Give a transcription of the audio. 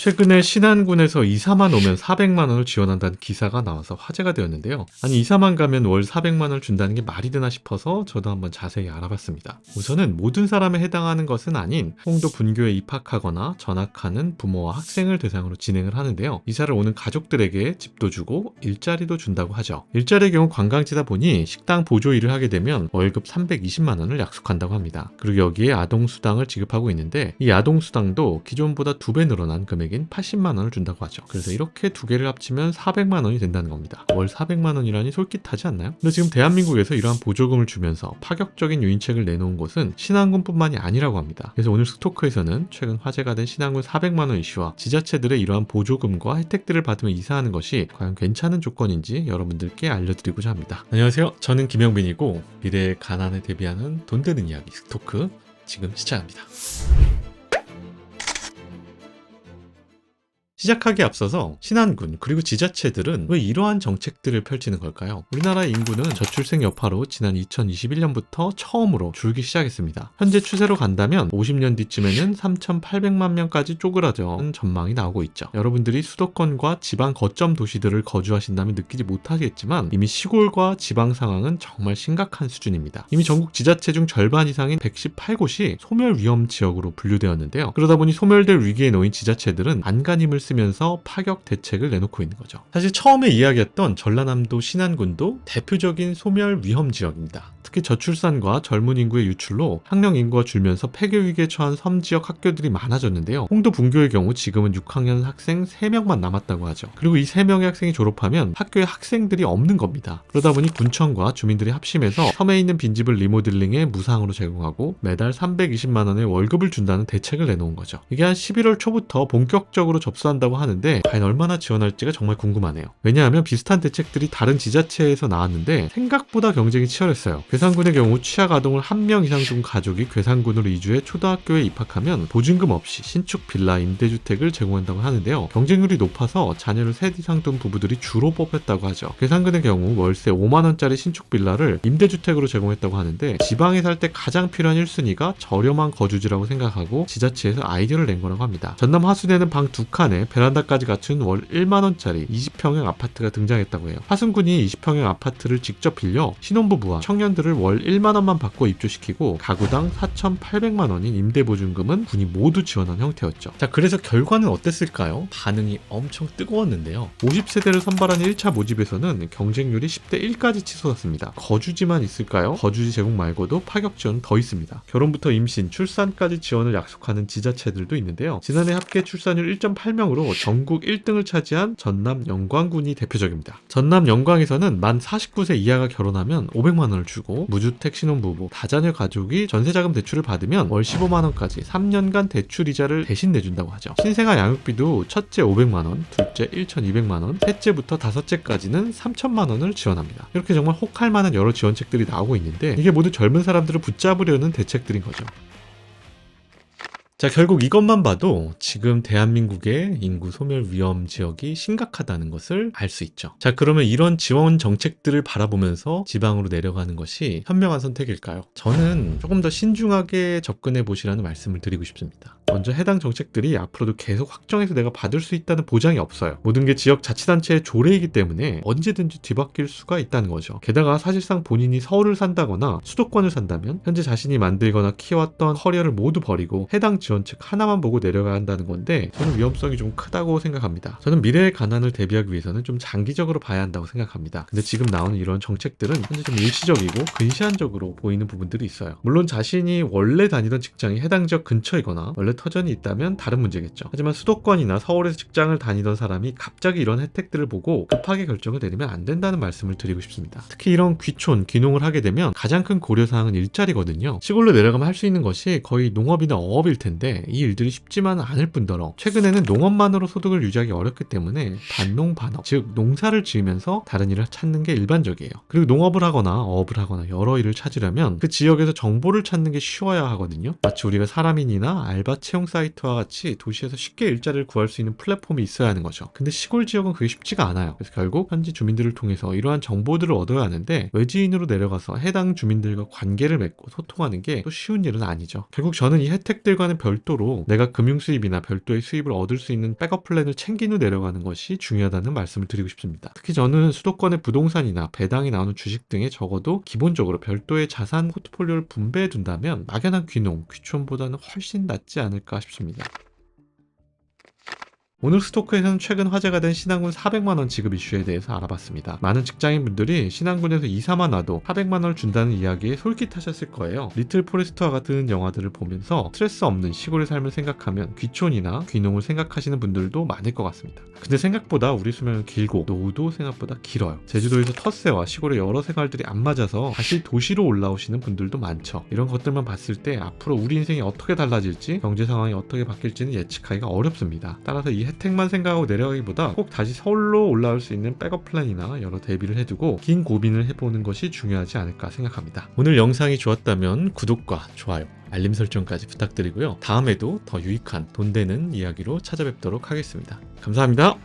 최근에 신안군에서 이사만 오면 400만 원을 지원한다는 기사가 나와서 화제가 되었는데요. 아니 이사만 가면 월 400만 원을 준다는 게 말이 되나 싶어서 저도 한번 자세히 알아봤습니다. 우선은 모든 사람에 해당하는 것은 아닌 홍도 분교에 입학하거나 전학하는 부모와 학생을 대상으로 진행을 하는데요. 이사를 오는 가족들에게 집도 주고 일자리도 준다고 하죠. 일자리의 경우 관광지다 보니 식당 보조 일을 하게 되면 월급 320만 원을 약속한다고 합니다. 그리고 여기에 아동수당을 지급하고 있는데 이 아동수당도 기존보다 2배 늘어난 금액인 80만 원을 준다고 하죠. 그래서 이렇게 두 개를 합치면 400만 원이 된다는 겁니다. 월 400만 원이라니 솔깃하지 않나요? 근데 지금 대한민국에서 이러한 보조금을 주면서 파격적인 유인책을 내놓은 곳은 신안군뿐만이 아니라고 합니다. 그래서 오늘 스토크에서는 최근 화제가 된 신안군 400만 원 이슈와 지자체들의 이러한 보조금과 혜택들을 받으며 이사하는 것이 과연 괜찮은 조건인지 여러분들께 알려드리고자 합니다. 안녕하세요. 저는 김영빈이고 미래의 가난에 대비하는 돈 되는 이야기 스토크 지금 시작합니다. 시작하기에 앞서서 신안군 그리고 지자체들은 왜 이러한 정책들을 펼치는 걸까요? 우리나라 인구는 저출생 여파로 지난 2021년부터 처음으로 줄기 시작했습니다. 현재 추세로 간다면 50년 뒤쯤에는 3,800만 명까지 쪼그라드는 전망이 나오고 있죠. 여러분들이 수도권과 지방 거점 도시들을 거주하신다면 느끼지 못하겠지만 이미 시골과 지방 상황은 정말 심각한 수준입니다. 이미 전국 지자체 중 절반 이상인 118곳이 소멸 위험 지역으로 분류되었는데요. 그러다 보니 소멸될 위기에 놓인 지자체들은 안간힘을 쓰면서 파격 대책을 내놓고 있는 거죠. 사실 처음에 이야기했던 전라남도 신안군도 대표적인 소멸 위험 지역입니다. 특히 저출산과 젊은 인구의 유출로 학령 인구가 줄면서 폐교 위기에 처한 섬 지역 학교들이 많아졌는데요. 홍도 분교의 경우 지금은 6학년 학생 3명만 남았다고 하죠. 그리고 이 3명의 학생이 졸업하면 학교에 학생들이 없는 겁니다. 그러다 보니 군청과 주민들이 합심해서 섬에 있는 빈집을 리모델링해 무상으로 제공하고 매달 320만 원의 월급을 준다는 대책을 내놓은 거죠. 이게 한 11월 초부터 본격적으로 접수한다고 하는데 과연 얼마나 지원할지가 정말 궁금하네요. 왜냐하면 비슷한 대책들이 다른 지자체에서 나왔는데 생각보다 경쟁이 치열했어요. 괴산군의 경우 취약 아동을 1명 이상 둔 가족이 괴산군으로 이주해 초등학교에 입학하면 보증금 없이 신축 빌라 임대주택을 제공한다고 하는데요. 경쟁률이 높아서 자녀를 셋 이상 둔 부부들이 주로 뽑혔다고 하죠. 괴산군의 경우 월세 5만 원짜리 신축 빌라를 임대주택으로 제공했다고 하는데 지방에 살 때 가장 필요한 1순위가 저렴한 거주지라고 생각하고 지자체에서 아이디어를 낸 거라고 합니다. 전남 하순에는 방 2칸에 베란다까지 갖춘 월 1만 원짜리 20평형 아파트가 등장했다고 해요. 하순군이 20평형 아파트를 직접 빌려 신혼부부와 청년들을 월 1만 원만 받고 입주시키고 가구당 4,800만 원인 임대보증금은 군이 모두 지원한 형태였죠. 자, 그래서 결과는 어땠을까요? 반응이 엄청 뜨거웠는데요. 50세대를 선발한 1차 모집에서는 경쟁률이 10대 1까지 치솟았습니다. 거주지만 있을까요? 거주지 제공 말고도 파격 지원은 더 있습니다. 결혼부터 임신, 출산까지 지원을 약속하는 지자체들도 있는데요. 지난해 합계 출산율 1.8명으로 전국 1등을 차지한 전남 영광군이 대표적입니다. 전남 영광에서는 만 49세 이하가 결혼하면 500만 원을 주고 무주택 신혼부부, 다자녀 가족이 전세자금 대출을 받으면 월 15만 원까지 3년간 대출 이자를 대신 내준다고 하죠. 신생아 양육비도 첫째 500만 원, 둘째 1,200만 원, 셋째부터 다섯째까지는 3,000만 원을 지원합니다. 이렇게 정말 혹할 만한 여러 지원책들이 나오고 있는데 이게 모두 젊은 사람들을 붙잡으려는 대책들인 거죠. 자, 결국 이것만 봐도 지금 대한민국의 인구 소멸 위험 지역이 심각하다는 것을 알 수 있죠. 자, 그러면 이런 지원 정책들을 바라보면서 지방으로 내려가는 것이 현명한 선택일까요? 저는 조금 더 신중하게 접근해 보시라는 말씀을 드리고 싶습니다. 먼저 해당 정책들이 앞으로도 계속 확정해서 내가 받을 수 있다는 보장이 없어요. 모든 게 지역자치단체의 조례이기 때문에 언제든지 뒤바뀔 수가 있다는 거죠. 게다가 사실상 본인이 서울을 산다거나 수도권을 산다면 현재 자신이 만들거나 키웠던 커리어를 모두 버리고 해당 지원책 하나만 보고 내려가야 한다는 건데 저는 위험성이 좀 크다고 생각합니다. 저는 미래의 가난을 대비하기 위해서는 좀 장기적으로 봐야 한다고 생각합니다. 근데 지금 나오는 이런 정책들은 현재 좀 일시적이고 근시안적으로 보이는 부분들이 있어요. 물론 자신이 원래 다니던 직장이 해당 지역 근처이거나 원래 터전이 있다면 다른 문제겠죠. 하지만 수도권이나 서울에서 직장을 다니던 사람이 갑자기 이런 혜택들을 보고 급하게 결정을 내리면 안 된다는 말씀을 드리고 싶습니다. 특히 이런 귀촌, 귀농을 하게 되면 가장 큰 고려사항은 일자리거든요. 시골로 내려가면 할 수 있는 것이 거의 농업이나 어업일 텐데 이 일들이 쉽지만 않을 뿐더러 최근에는 농업만으로 소득을 유지하기 어렵기 때문에 반농 반업, 즉 농사를 지으면서 다른 일을 찾는 게 일반적이에요. 그리고 농업을 하거나 어업을 하거나 여러 일을 찾으려면 그 지역에서 정보를 찾는 게 쉬워야 하거든요. 마치 우리가 사람인이나 알바 채용 사이트와 같이 도시에서 쉽게 일자리를 구할 수 있는 플랫폼이 있어야 하는 거죠. 근데 시골 지역은 그게 쉽지가 않아요. 그래서 결국 현지 주민들을 통해서 이러한 정보들을 얻어야 하는데 외지인으로 내려가서 해당 주민들과 관계를 맺고 소통하는 게 또 쉬운 일은 아니죠. 결국 저는 이 혜택들과는 별도로 내가 금융 수입이나 별도의 수입을 얻을 수 있는 백업 플랜을 챙긴 후 내려가는 것이 중요하다는 말씀을 드리고 싶습니다. 특히 저는 수도권의 부동산이나 배당이 나오는 주식 등에 적어도 기본적으로 별도의 자산 포트폴리오를 분배해 둔다면 막연한 귀농, 귀촌보다는 훨씬 낫지 않을까 싶습니다. 오늘 스토크에서는 최근 화제가 된 신한군 400만원 지급 이슈에 대해서 알아봤습니다. 많은 직장인분들이 신한군에서 이사만 와도 400만원을 준다는 이야기에 솔깃하셨을 거예요. 리틀 포레스트와 같은 영화들을 보면서 스트레스 없는 시골의 삶을 생각하면 귀촌이나 귀농을 생각하시는 분들도 많을 것 같습니다. 근데 생각보다 우리 수명은 길고 노후도 생각보다 길어요. 제주도에서 텃세와 시골의 여러 생활들이 안 맞아서 다시 도시로 올라오시는 분들도 많죠. 이런 것들만 봤을 때 앞으로 우리 인생이 어떻게 달라질지, 경제 상황이 어떻게 바뀔지는 예측하기가 어렵습니다. 따라서 이 혜택만 생각하고 내려가기보다 꼭 다시 서울로 올라올 수 있는 백업 플랜이나 여러 대비를 해두고 긴 고민을 해보는 것이 중요하지 않을까 생각합니다. 오늘 영상이 좋았다면 구독과 좋아요, 알림 설정까지 부탁드리고요. 다음에도 더 유익한 돈 되는 이야기로 찾아뵙도록 하겠습니다. 감사합니다.